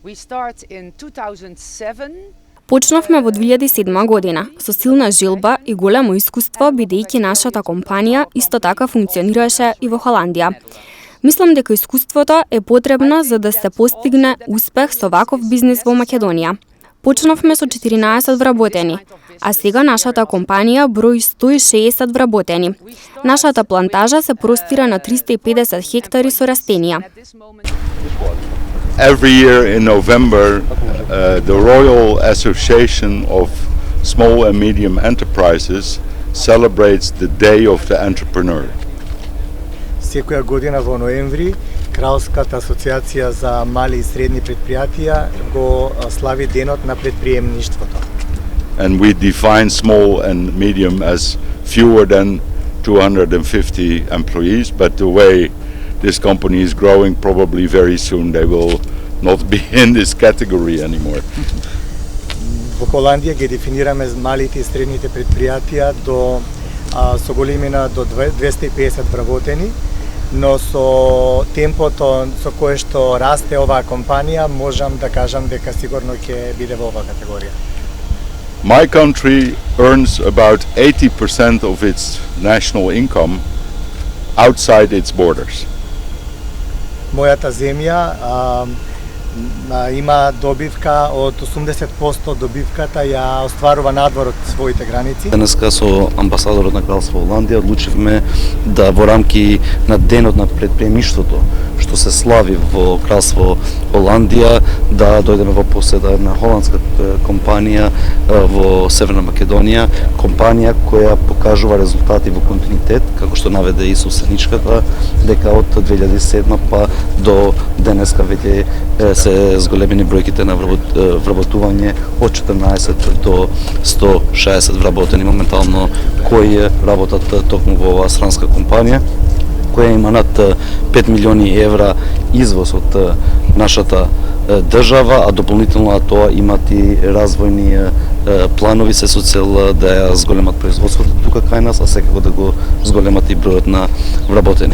We start in 2007. Почнавме во 2007 година, со силна желба и големо искуство, бидејќи нашата компанија исто така функционираше и во Холандија. Мислам дека искуството е потребно за да се постигне успех со ваков бизнис во Македонија. Почнавме со 14 вработени, а сега нашата компанија брои 160 вработени. Нашата плантажа се простира на 350 хектари со растенија. Every year in November, the Royal Association of Small and Medium Enterprises celebrates the Day of the Entrepreneur. Секоја година во ноември Кралската асоциација за мали и средни предпријатија го слави денот на предприемништвото. And we define small and medium as fewer than 250 employees, but the way this company is growing, probably very soon they will not be in this category anymore. Во Холандија ги дефинираме малите и средните предпријатија со големина до 250 вработени, но со темпото со кое што расте оваа компанија, можам да кажам дека сигурно ќе биде во оваа категорија. My country earns about 80% of its national income outside its borders. Мојата земја има добивка од 80% добивката ја остварува надвор од своите граници. Денеска со амбасадорот на Кралство Холандија одлучивме да во рамки на денот на предприемништвото што се слави во Кралство Холандија да дојдеме во посета на холандска компанија во Северна Македонија, компанија која покажува резултати во континуитет, како што наведе и собственичката, дека од 2007 па до денеска веќе се зголемени бројките на вработување од 14 до 160 вработени моментално кои работат токму во оваа странска компанија, која има над 5 милиони евра извоз од нашата држава, а дополнително на тоа имат и развојни планови се со цел да ја зголемат производството тука кај нас, а секако да го зголемат и бројот на вработени.